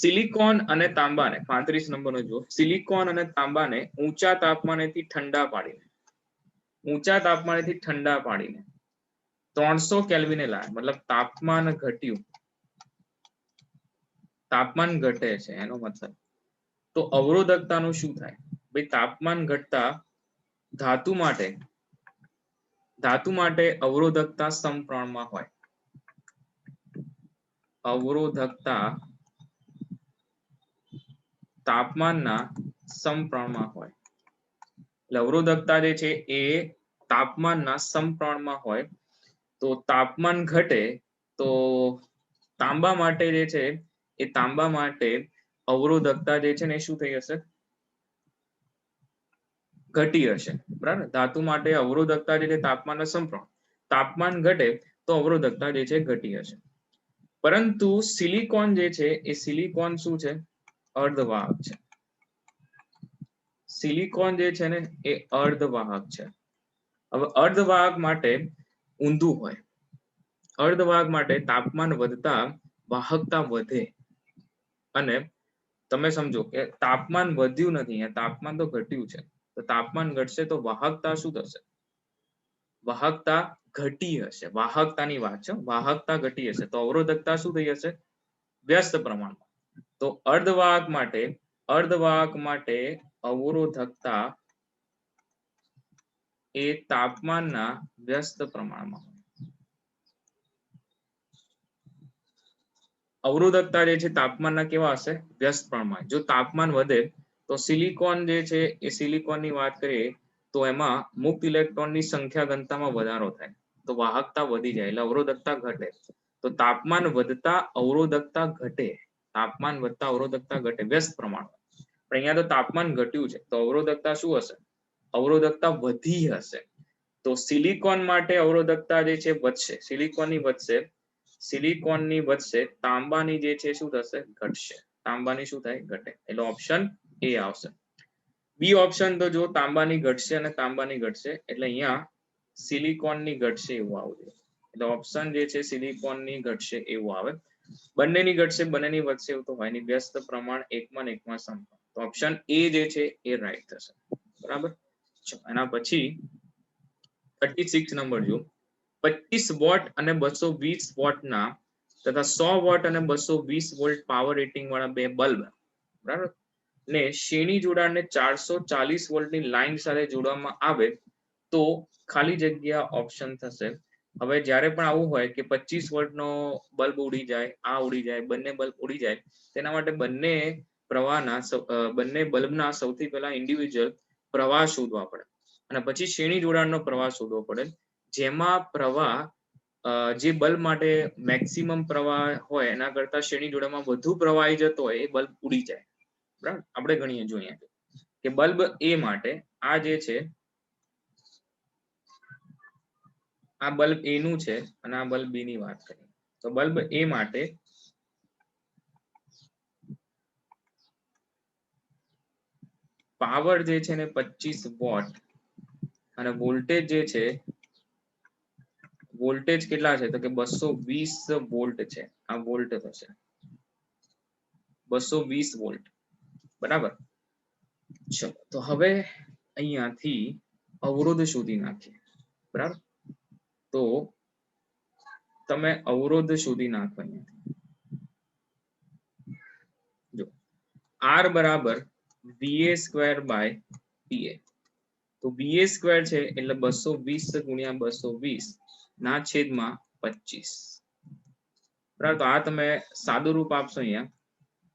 સિલિકોન અને તાંબાને 35 નંબરનો જુઓ. સિલિકોન અને તાંબાને ઊંચા તાપમાનેથી ઠંડા પાડીને 300 કેલ્વિને લાવ્યા, મતલબ તાપમાન ઘટ્યું, તાપમાન ઘટે છે એનો મતલબ. તો અવરોધકતાનું શું થાય? ભાઈ તાપમાન ઘટતા ધાતુ માટે અવરોધકતા સમપ્રમાણમાં હોય. અવરોધકતા તાપમાનના સમપ્રમાણમાં હોય. એટલે અવરોધકતા જે છે એ તાપમાનના સમપ્રમાણમાં હોય. તો તાપમાન ઘટે તો તાંબા માટે જે છે એ તાંબા માટે અવરોધકતા જે છે ને શું થઈ હશે? ઘટી હશે. બરાબર, ધાતુ માટે અવરોધકતા જે છે તાપમાનના સમપ્રમાણ, તાપમાન ઘટે તો અવરોધકતા જે છે ઘટી હશે. પરંતુ સિલિકોન જે છે એ સિલિકોન શું છે? અર્ધવાહક છે. સિલિકોન જે છે ને એ અર્ધવાહક છે. હવે અર્ધવાહક માટે ઊંધું હોય. અર્ધવાહક માટે તાપમાન વધતા વાહકતા વધે. અને તમે સમજો કે તાપમાન વધ્યું નથી, તાપમાન તો ઘટ્યું છે. તો તાપમાન ઘટશે તો વાહકતા શું થશે? વાહકતા ઘટી હશે. વાહકતાની વાત છે, વાહકતા ઘટી હશે તો અવરોધકતા શું થઈ હશે? વ્યસ્ત પ્રમાણમાં. તો અર્ધવાહક માટે અવરોધકતા એ તાપમાનના વ્યસ્ત પ્રમાણમાં. અવરોધકતા જે છે તાપમાનના કેવા હશે? વ્યસ્ત પ્રમાણમાં. જો તાપમાન વધે તો સિલિકોન જે છે એ સિલિકોનની વાત કરીએ તો એમાં મુક્ત ઇલેક્ટ્રોનની સંખ્યા ઘનતામાં વધારો થાય, તો વાહકતા વધી જાય એટલે અવરોધકતા ઘટે. તો તાપમાન વધતા અવરોધકતા ઘટે, તાપમાન વધતા અવરોધકતા ઘટે વ્યસ્ત પ્રમાણમાં. પણ અહીંયા તો તાપમાન ઘટ્યું છે તો અવરોધકતા શું હશે? અવરોધકતા વધી હશે. તો સિલિકોન માટે અવરોધકતા જે છે વધશે, સિલિકોનની વધશે, તાંબાની જે છે શું થશે? ઘટશે. તાંબાની શું થાય? ઘટે. એટલે ઓપ્શન એ આવશે. બી ઓપ્શન તો જો તાંબાની ઘટશે અને તાંબાની ઘટશે એટલે અહીંયા સિલિકોનની ઘટશે એવું આવશે. એટલે ઓપ્શન જે છે સિલિકોનની ઘટશે એવું આવે. બંનેની ઘટશે, બંનેની વધશે એવું તો હોય નહીં. વ્યસ્ત પ્રમાણ એકમાં ને એકમાં સમપ્રમાણ. તો ઓપ્શન એ જે છે એ રાઈટ થશે. બરાબર. એના પછી 36 નંબર જો 25 વોટ અને 220 વોટના તથા 100 વોટ અને 220 વોલ્ટ પાવર રેટિંગ વાળા બે બલ્બ, બરાબર, ને શ્રેણી જોડાણને 440 વોલ્ટની લાઈન સાથે જોડવામાં આવે તો ખાલી જગ્યા ઓપ્શન થશે. હવે જ્યારે પણ આવું હોય કે 25 વોલ્ટનો બલ્બ ઉડી જાય, આ ઉડી જાય, બંને બલ્બ ઉડી જાય, તેના માટે બંને બલ્બના સૌથી પહેલા ઇન્ડિવિજ્યુઅલ પ્રવાહ શોધવા પડે અને પછી શ્રેણી જોડાણનો પ્રવાહ શોધવો પડે, જેમાં પ્રવાહ જે બલ્બ માટે મેક્સિમમ પ્રવાહ હોય એના કરતા શ્રેણી જોડામાં વધુ પ્રવાહ આવી જતો હોય એ બલ્બ ઉડી જાય, બરાબર. આપણે ગણીએ જોઈએ કે બલ્બ એ માટે આ જે છે આ બલ્બ એ નું છે અને આ બલ્બ બી ની વાત કરીએ તો બલ્બ એ માટે પાવર જે છે ને 25 વોટ અને વોલ્ટેજ જે છે વોલ્ટેજ કેટલા છે તો કે 220 વોલ્ટ છે. આ વોલ્ટ થશે 220 વોલ્ટ, બરાબર. ચલો તો હવે અહીંયાથી અવરોધ શોધી નાખીએ, બરાબર. તો તમે અવરોધ શોધી નાખો અહીંયાથી. જો R બરાબર VA સ્ક્વેર બાય PA. તો VA સ્ક્વેર છે એટલે 220 ગુણ્યા 220 ના છેદમાં 25, બરાબર. તો આ તમે સાદું રૂપ આપશો અહીંયા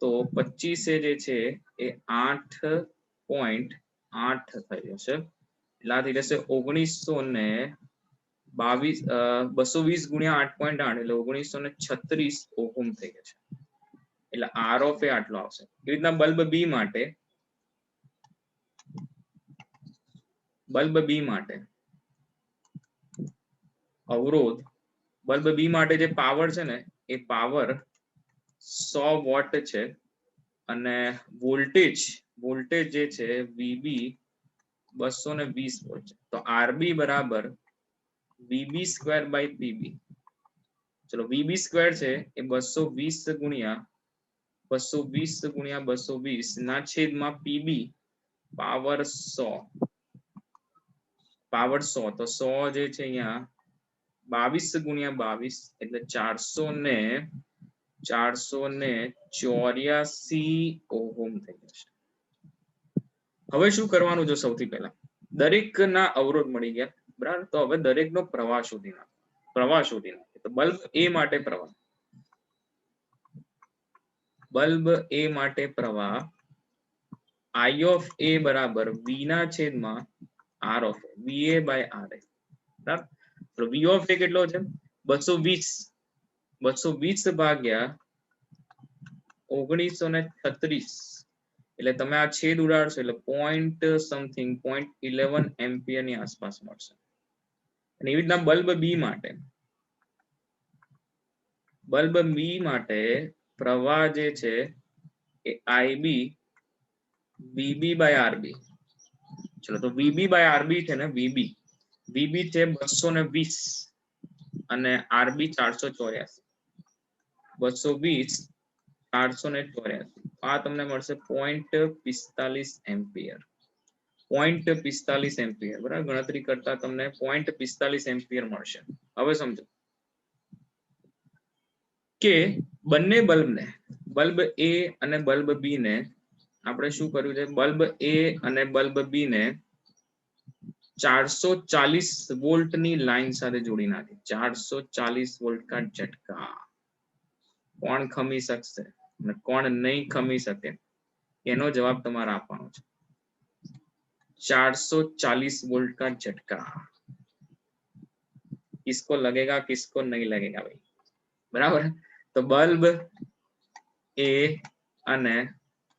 તો 25 જે છે એ 8.8 થઈ જશે એટલે આ થઈ જશે 1922 220 ગુણ્યા 8.8 એટલે 1936 ઓહમ થઈ જશે. એટલે R ઓફ એ આટલો આવશે. એ રીતના બલ્બ બી માટે અવરોધ બલ્બ બી માટે જે પાવર છે ને એ પાવર 100 વોટ છે અને વોલ્ટેજ જે છે VB 220 વોલ્ટ છે. તો RB બરાબર VB સ્ક્વેર બાય PB. ચલો VB સ્ક્વેર છે એ 220 ગુણ્યા 220 ના છેદમાં PB પાવર 100 તો 100 જે છે અહીંયા 22 ગુણ્યા 22 એટલે 484 ઓહમ થઈ જશે. હવે શું કરવાનું છે? સૌથી પહેલા દરેકના અવરોધ મળી ગયા, બરાબર. તો હવે દરેકનો પ્રવાહ શોધી નાખો. તો બલ્બ એ માટે પ્રવાહ I ઓફ એ બરાબર V ના છેદમાં R of A, VA by RA, બરાબર. તો V ઓફ એ કેટલો છે? 220 ભાગ્યા 1936 એટલે તમે આ છેદ ઉડાડશો એટલે પોઈન્ટ સમથિંગ 0.11 એમ્પિયર ની આસપાસ મળશે. અને એવી રીતના બલ્બ બી માટે પ્રવાહ જે છે એ IB VB બાય RB. ચલો તો VB બાય RB છે ને VB છે 220 અને RB 484. 220 484 આ તમને મળશે 0.45 એમ્પિયર. 0.45 એમ્પિયર, બરાબર. ગણતરી કરતા તમને 0.45 એમ્પિયર મળશે. હવે સમજો કે બંને બલ્બ એ અને બલ્બ બી ને આપણે શું કર્યું છે? બલ્બ એ અને બલ્બ બી ને 440 વોલ્ટની લાઈન સાથે જોડી નાખી. 440 વોલ્ટ કા ઝટકા. કોણ ખમી શકશે અને કોણ નહીં ખમી શકે એનો જવાબ તમારે આપવાનો છે. 440 वोल्ट का झटका किसको लगेगा किसको नहीं लगेगा भाई, बराबर. तो बल्ब ए અને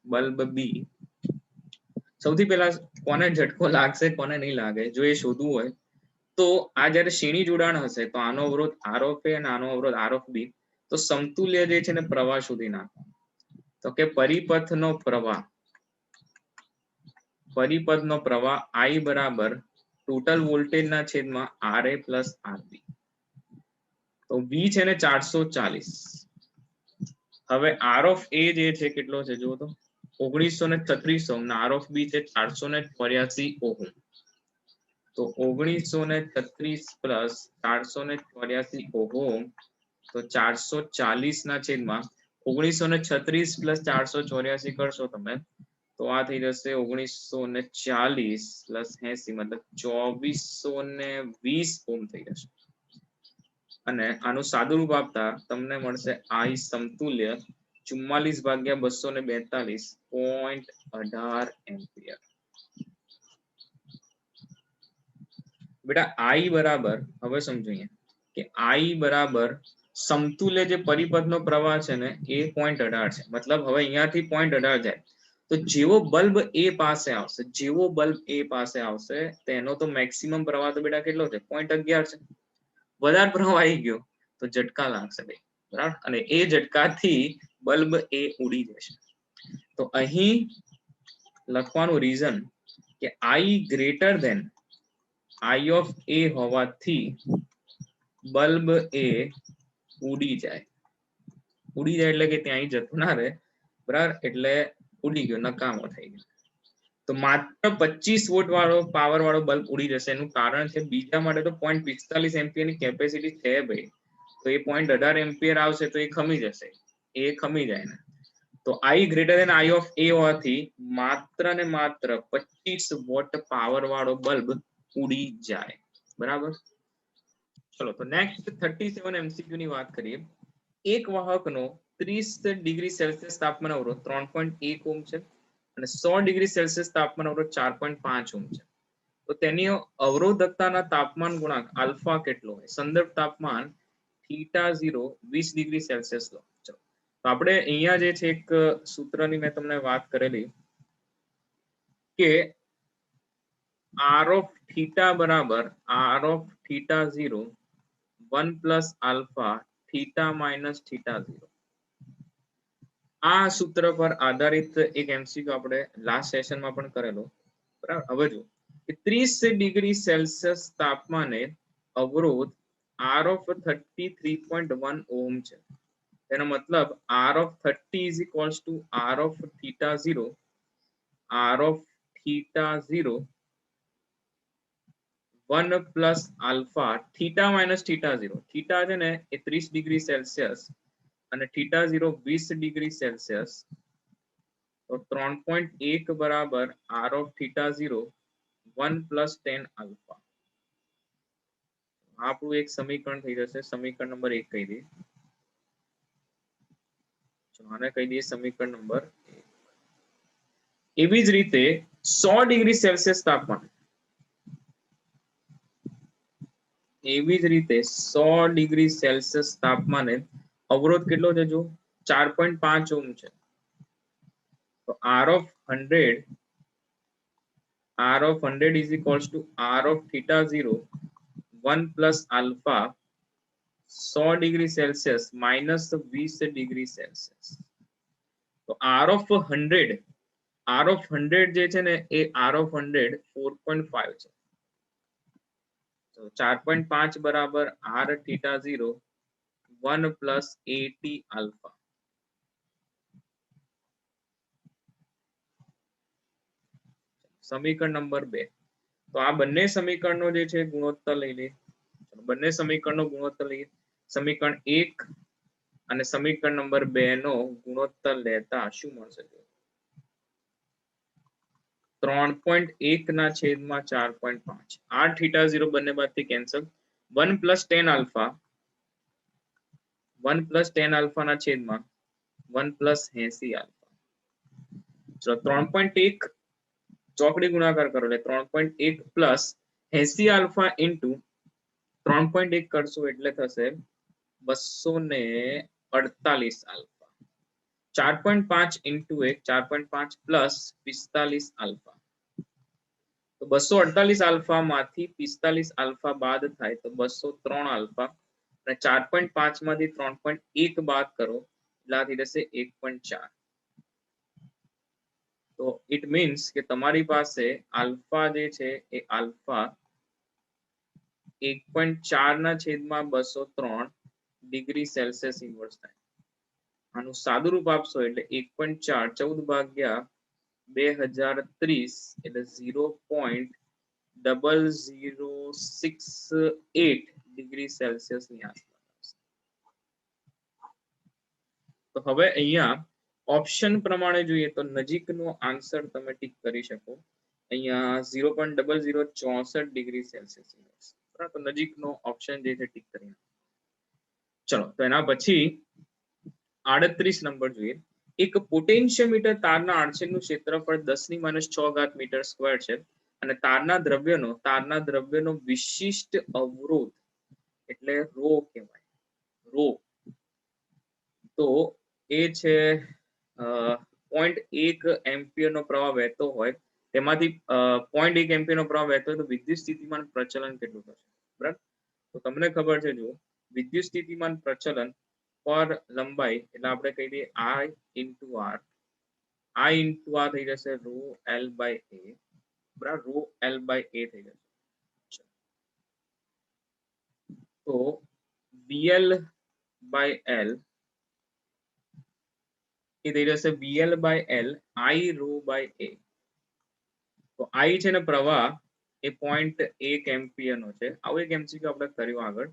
બલ્બ બી સૌથી પહેલા કોને ઝટકો લાગશે કોને નહીં લાગે જો એ શોધવું હોય તો આ જ્યારે શ્રેણી જોડાણ હશે તો આનો અવરોધ R ઓફ એ અને આનો અવરોધ R ઓફ બી. તો સમતુલ્ય જે છે ને પ્રવાહ શોધી નાખો. તો કે પરિપથનો પ્રવાહ I બરાબર ટોટલ વોલ્ટેજ ના છેદમાં RA પ્લસ RB. તો V છે ને 440. હવે R ઓફ એ જે છે કેટલો છે જુઓ તો 1936 ઓહમ. R ઓફ બી છે 484 ઓહમ. તો 1936 પ્લસ 484 ઓહમ તો 440 ના છેદમાં 1936 પ્લસ 484 કરશો તમે તો આ થઈ જશે 1940 પ્લસ 80 મતલબ 2420 ઓહમ થઈ જશે. અને આનું સાદું રૂપ આપતા તમને મળશે I સમતુલ્ય 44 ભાગ્યા 242 0.18 એમ્પિયર. બેટા I બરાબર હવે સમજો અહીંયા કે I બરાબર સમતુલ્ય જે પરિપથનો પ્રવાહ છે ને એ 0.18 છે. મતલબ હવે અહીંયાથી 0.18 જાય તો જેવો બલ્બ A પાસે આવશે, જેવો બલ્બ A પાસે આવશે તેનો તો મેક્સિમમ પ્રવાહ તો બેટા કેટલો છે? 0.11 છે. વધારે પ્રવાહ આવી ગયો તો ઝટકા લાગશે ભાઈ, બરાબર? અને એ ઝટકાથી બલ્બ એ ઉડી જશે. તો અહીં લખવાનું રીઝન કે I greater than I of A હોવાથી બલ્બ એ ઉડી જાય. ઉડી જાય એટલે કે ત્યાં જતું ના રહે, બરાબર? એટલે ઉડી ગયો, નકામો થઈ ગયો. તો માત્ર 25 વોટ વાળો પાવર વાળો બલ્બ ઉડી જશે. એનું કારણ છે બીજા માટે તો 0.45 એમ્પિયર ની કેપેસિટી છે ભાઈ, તો એ 0.18 એમ્પિયર આવશે તો એ ખમી જશે, એ ખમી જાય ને. તો I greater than I of A હોવાથી માત્ર ને માત્ર 25 વોટ પાવર વાળો બલ્બ ઉડી જાય, બરાબર? ચલો તો નેક્સ્ટ 37 MCQ ની વાત કરીએ. એક વાહકનો 30 ડિગ્રી સેલ્સિયસ તાપમાન અવરોધ 3.1 ઓહ્મ છે અને 100 ડિગ્રી સેલ્સિયસ તાપમાન અવરોધ 4.5 ઓહ્મ છે. તો તેની અવરોધકતાના તાપમાન ગુણાંક આલ્ફા કેટલો હોય? સંદર્ભ તાપમાન θ0 20 ડિગ્રી સેલ્સિયસ લો. ચલો તો આપણે અહીંયા જે છે એક સૂત્રની મેં તમને વાત કરેલી કે R of theta બરાબર R of θ0 1 plus alpha θ minus θ0. આ સૂત્ર પર આધારિત એક MCQ આપણે લાસ્ટ સેશનમાં પણ કરેલો, બરાબર? હવે જો 30 ડિગ્રી સેલ્સિયસ તાપમાને અવરોધ R of 33.1 ઓહ્મ છે. તેનો મતલબ R of 30 is equals to R of θ0, R of θ0 1 plus alpha θ minus θ0. Theta છે ને એ 30 ડિગ્રી સેલ્સિયસ અને θ0 20 ડિગ્રી સેલ્સિયસ. તો 3.1 બરાબર R of θ0 1 પ્લસ 10 આલ્ફા. આપણું એક સમીકરણ થઈ જશે. સમીકરણ નંબર 1 કહી દઈએ. આને કહી દઈએ સમીકરણ નંબર 1. એવી જ રીતે 100 ડિગ્રી સેલ્સિયસ તાપમાન, એવી જ રીતે 100 ડિગ્રી સેલ્સિયસ તાપમાને અવરોધ કેટલો છે? જો 4.5 ઓહ્મ છે. તો R of 100 is equals to R of θ0 1 plus alpha 100 degree Celsius minus 20 degree Celsius. તો R of 100 જે છે ને એ R of 100 4.5 છે. તો 4.5 બરાબર R θ0 1 plus 80 alpha. સમીકરણ નંબર 2. તો આ બંને સમીકરણનો જે છે ગુણોત્તર લઈ લે. બંને સમીકરણનો ગુણોત્તર લઈએ. સમીકરણ 1 અને સમીકરણ નંબર 2 નો ગુણોત્તર લેતા શું મળશે? 3.1 ના છેદમાં 4.5. R θ0 બંને બાજુથી cancel. 1 plus 10 alpha 1 plus 10 alpha ના છેદમાં 1 plus 80 alpha. ચલો 3.1 ચોકડી ગુણાકાર કરો એટલે 3.1 પ્લસ 80 આલ્ફા ઇન્ટુ 3.1 કરશો એટલે થશે 248 આલ્ફા. 4.5 into 1 4.5 plus 45 alpha. તો 248 આલ્ફા માંથી 45 આલ્ફા બાદ થાય તો 203 આલ્ફા અને 4.5 માંથી 3.1 બાદ કરો એટલે આ થઈ જશે 1.4. તો ઇટ મીન્સ કે તમારી પાસે આલ્ફા જે છે એ આલ્ફા 1.4 ના છેદમાં 203 ડિગ્રી સેલ્સિયસ ઇન્વર્સ થાય. આનું સાદું રૂપ આપશો એટલે 1.4 14 ભાગ્યા 2030 એટલે 0.0068 ડિગ્રી સેલ્સિયસ ની આસપાસ. તો હવે અહીંયા ઓપ્શન પ્રમાણે જોઈએ તો નજીકનો આન્સર તમે ટીક કરી શકો. અહીંયા 0.0064 ડિગ્રી સેલ્સિયસ. બરાબર, તો નજીકનો ઓપ્શન જે છે ટીક કરી. ચલો તો એના પછી 38 નંબર જોઈએ. એક પોટેન્શિયોમીટર તારના આડછેદનું ક્ષેત્રફળ 10⁻⁶ મીટર સ્ક્વેર છે અને તારના દ્રવ્યનો વિશિષ્ટ અવરોધ એટલે રો કહેવાય, રો. તો એ છે 0.1 એમ્પિયર નો પ્રવાહ વહેતો હોય, તેમાંથી 0.1 એમ્પિયર નો પ્રવાહ વહેતો હોય તો વિદ્યુત સ્થિતિમાન પ્રચલન કેટલું થશે? બરાબર. તો તમને ખબર છે, જો વિદ્યુત સ્થિતિમાન પ્રચલન પર લંબાઈ એટલે આપણે કહી દઈએ I into R. I into R થઈ જશે રો એલ બાય એ. બરાબર, રો એલ બાય એ થઈ જશે. તો VL બાય એલ એ થઈ જશે VL by L I rho by A. તો I છે ને પ્રવાહ એ 0.1 એમ્પિયર નો છે. આવું એક એમસીક્યુ આપણે કર્યું આગળ,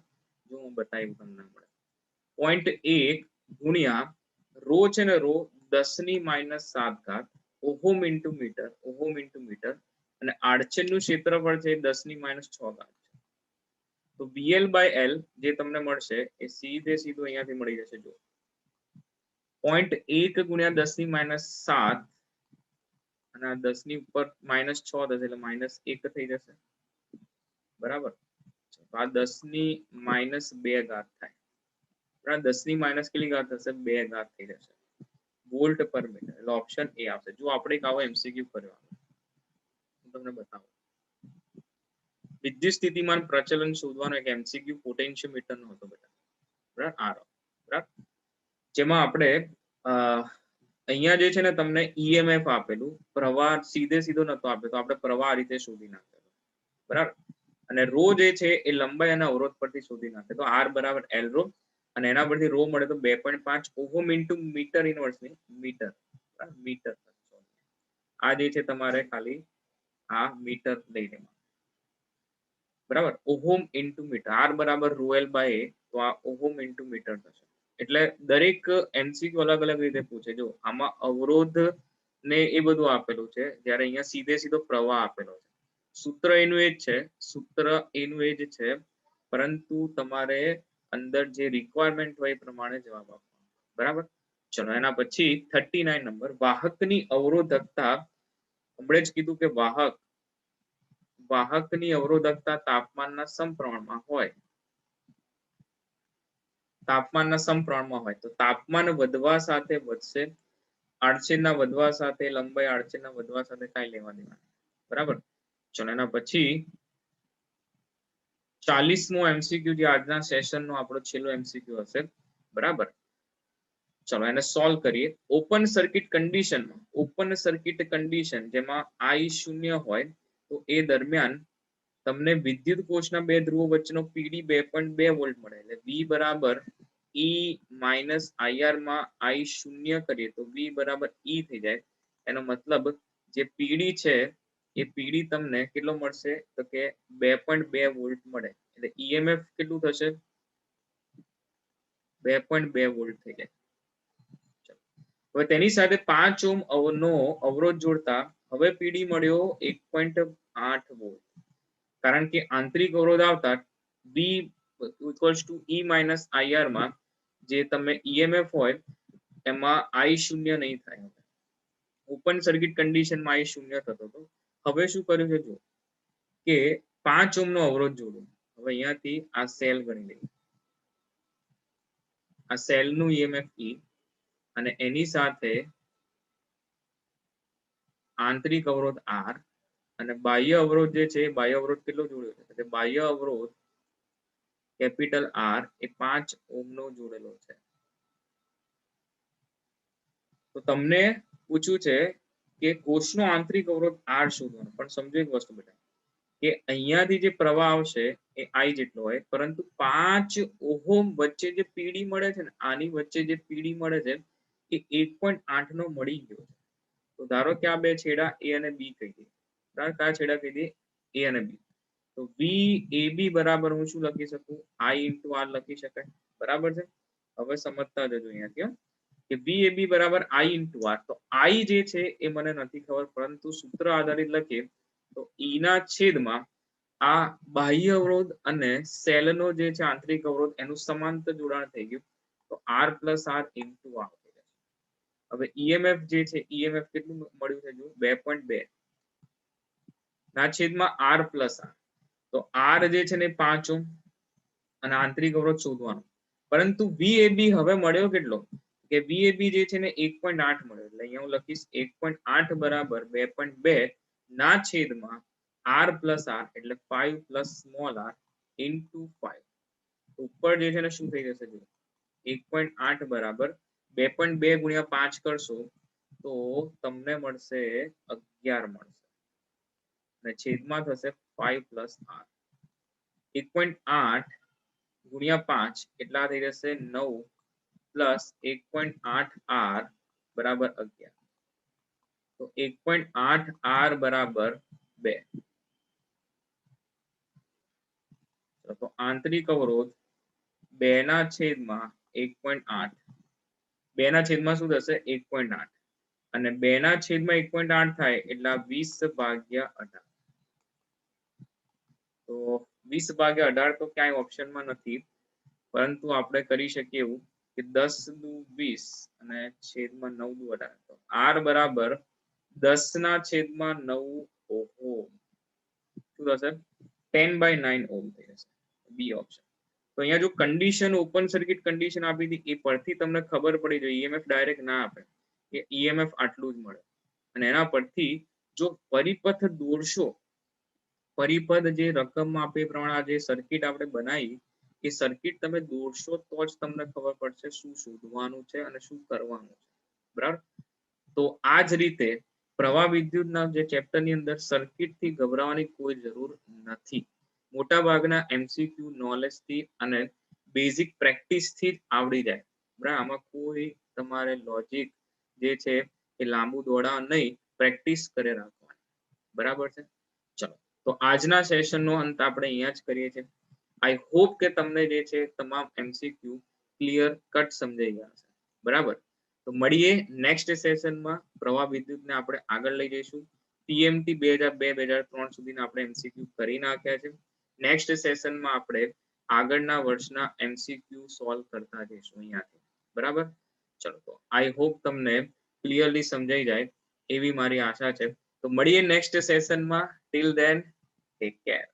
જો હું બતાવ્યું તમને. 0.1 ગુણ્યા રો છે ને rho 10⁻⁷ ohm into metre, ohm into metre, અને આડછેદનું ક્ષેત્રફળ છે 10⁻⁶. તો VL બાય એલ જે તમને મળશે એ સીધું અહીંયાથી મળી જશે. જો 0.1 ગુણ્યા 10⁻⁷, અને આ 10 ની ઉપર -6 થશે એટલે -1 થઈ જશે. બરાબર. આ 10⁻² થાય. 10 ની માઇનસ કેટલી ઘાત થશે? 2 ઘાત થઈ જશે વોલ્ટ પર મીટર. એટલે ઓપ્શન એ આવશે. જો આપણે એક આવો એમસીક્યુ કર્યો, હું તમને બતાવું. વિદ્યુત સ્થિતિમાન પ્રચલન શોધવાનો એક એમસીક્યુ પોટેન્શિયોમીટર નો હતો બેટા. બરાબર, આર. બરાબર, જેમાં આપણે અહીંયા જે છે ને તમને ઈએમએફ આપેલું, પ્રવાહ સીધો નતો આપ્યો, તો આપણે પ્રવાહ આ રીતે શોધી નાખેલો. બરાબર. અને રો જે છે એ લંબાઈ અને અવરોધ પરથી શોધી નાખે. તો આર બરાબર એલ રો, અને એના પરથી રો મળે તો 2.5 ઓહમ ઇન્ટુ મીટર ઇનવર્સ ની મીટર. મીટર આ જે છે તમારે ખાલી આ મીટર લઈ લેવાનું. બરાબર, ઓહમ ઇન્ટુ મીટર. આર બરાબર રો એલ બાય એ, તો આ ઓહમ ઇન્ટુ મીટર થશે. એટલે દરેક એમસીક્યુ અલગ અલગ રીતે પૂછે. જો આમાં અવરોધ ને એ બધું આપેલું છે, જ્યારે અહીંયા સીધો પ્રવાહ આપેલો છે. સૂત્ર એનું એ જ છે, સૂત્ર એનું એ જ છે, પરંતુ તમારે અંદર જે રિક્વાયરમેન્ટ હોય એ પ્રમાણે જવાબ આપવાનો. બરાબર. ચલો, એના પછી 39 નંબર, વાહકની અવરોધકતા. હમણાં જ કીધું કે વાહકની અવરોધકતા તાપમાનના સમપ્રમાણમાં હોય. તાપમાનના સમપ્રમાણમાં હોય તો તાપમાન વધવા સાથે વધશે, આડછેદના વધવા સાથે લંબાઈ આડછેદના વધવા સાથે કાંઈ લેવા દેવા. બરાબર. ચલો, એના પછી 40મો એમસીક્યુ જે આજના સેશનનો આપણો છેલ્લો એમસીક્યુ હશે. બરાબર. ચલો, એને સોલ્વ કરીએ. ઓપન સર્કિટ કન્ડિશન જેમાં I 0 હોય તો એ દરમિયાન તમને વિદ્યુત કોષના બે ધ્રુવો વચ્ચેનો પીડી 2.2 વોલ્ટ મળે. એટલે V બરાબર E માઇનસ IR માં I 0 કરીએ તો V બરાબર E થઈ જાય. એનો મતલબ જે પીડી છે એ પીડી તમને કેટલો મળશે? તો કે 2.2 વોલ્ટ મળે. એટલે EMF કેટલું થશે? 2.2 વોલ્ટ થઈ જાય. હવે તેની સાથે 5 ઓહમ નો અવરોધ જોડતા હવે પીડી મળ્યો 1.8 વોલ્ટ. કારણ કે આંતરિક અવરોધ આવતા V equals to E minus IR માં જે તમે EMF હોય એમાં I 0 નહીં થાય. ઓપન સર્કિટ કન્ડિશનમાં I 0 થતો હતો. હવે શું કર્યું છે? જો કે 5 ઓહમ નો અવરોધ જોડું. હવે અહીંયાથી આ સેલ ગણી લઈએ. આ સેલનું EMF E, અને એની સાથે આંતરિક અવરોધ R, અને બાહ્ય અવરોધ જે છે બાહ્ય અવરોધ કેટલો જોડ્યો છે? બાહ્ય અવરોધ કેપિટલ R એ 5 ઓહમ નો જોડેલો છે. તો તમને પૂછ્યું છે કે કોષનો આંતરિક અવરોધ R શોધવાનો. પણ સમજો એક વસ્તુ બેટા, કે અહીંયાથી જે પ્રવાહ આવશે એ I જેટલો હોય, પરંતુ 5 ઓહમ વચ્ચે જે પીડી મળે છે ને, આની વચ્ચે જે પીડી મળે છે એ 1.8 નો મળી ગયો છે. તો ધારો કે આ બે છેડા A અને B કહી દઈએ. બરાબર, કયા છેડા કહી દઈએ? A અને B. તો VAB બરાબર હું શું લખી શકું? I ઇન્ટુ R લખી શકાય. બરાબર છે. હવે સમજતા જજો અહીંયાથી કે VAB બરાબર I ઇન્ટુ R. તો I જે છે એ મને નથી ખબર, પરંતુ સૂત્ર આધારિત લખીએ તો E ના છેદમાં આ બાહ્ય અવરોધ અને સેલનો જે છે આંતરિક અવરોધ એનું સમાંતર જોડાણ થઈ ગયું. તો R plus R into R. હવે EMF જે છે, EMF કેટલું મળ્યું છે? જો 2.2 ના છેદમાં R પ્લસ R. તો R જે છે ને 5 ઓહમ, અને આંતરિક અવરોધ શોધવાનો. પરંતુ વીએબી હવે મળ્યો કેટલો કે વીએબી જે છે ને 1.8 મળ્યો, એટલે અહીંયા હું લખીશ 1.8 બરાબર 2.2 ના છેદમાં r પ્લસ r એટલે 5 પ્લસ સ્મોલ r ઇન્ટુ 5. ઉપર જે છે ને શું થઈ જશે જો 1.8 બરાબર 2.2 ગુણ્યા 5 કરશો તો તમને મળશે 11 મળશે અને છેદમાં થશે 5 પ્લસ r. 1.8 ગુણ્યા 5 એટલા થઈ જશે 9 પ્લસ 1.8 r બરાબર 11. તો 1.8 r બરાબર 2. તો આંતરિક અવરોધ 2 ના છેદમાં 1.8, 2 ના છેદમાં શું થશે 1.8 અને 2 ના છેદમાં 1.8 થાય એટલે 20/18. તો 20/18 તો ક્યાંય ઓપ્શનમાં નથી, પરંતુ આપણે કરી શકીએ એવું કે 10 દુ 20 અને છેદમાં 9 દુ 18. તો r બરાબર 10 ના છેદમાં 9 ઓહમ શું થશે 10/9 ઓહમ થઈ જશે. B option. તો અહીંયા જો કન્ડિશન ઓપન સર્કિટ કન્ડિશન આપી હતી એ પરથી તમને ખબર પડી જાય ઈએમએફ ડાયરેક્ટ ના આપે કે ઈએમએફ આટલું જ મળે, અને એના પરથી જો પરિપથ દોરશો, પરિપથ જે રકમ આપે એ પ્રમાણે આ જે સર્કિટ આપણે બનાવી એ સર્કિટ તમે દોરશો તો જ તમને ખબર પડશે શું શોધવાનું છે અને શું કરવાનું છે. બરાબર. તો આ જ રીતે પ્રવાહ વિદ્યુતના જે ચેપ્ટરની અંદર સર્કિટ થી ગભરાવાની કોઈ જરૂર નથી. મોટા ભાગના એમસીક્યુ નોલેજ થી અને બેઝિક પ્રેક્ટિસ થી જ આવડી જાય. બરાબર. આમાં કોઈ તમારે લોજિક જે છે એ લાંબુ દોડા નહીં, પ્રેક્ટિસ કરે રાખવાની. બરાબર છે. ચલો, તો આજના સેશનનો અંત આપણે અહીંયા જ કરીએ છીએ. આઈ હોપ કે તમને જે છે તમામ એમસીક્યુ ક્લિયર કટ સમજાઈ ગયા છે. બરાબર. તો મળીએ નેક્સ્ટ સેશનમાં. પ્રવાહ વિદ્યુતને આપણે આગળ લઈ જઈશું. ટીએમટી 2002-2003 સુધીના આપણે એમસીક્યુ કરી નાખ્યા છે. નેક્સ્ટ સેશનમાં આપણે આગળના વર્ષના એમસીક્યુ સોલ્વ કરતા જઈશું અહીંયાથી. બરાબર. ચલો, તો આઈ હોપ તમને ક્લિયરલી સમજાઈ જાય એવી મારી આશા છે. તો મળીએ નેક્સ્ટ સેશનમાં. Till then take care.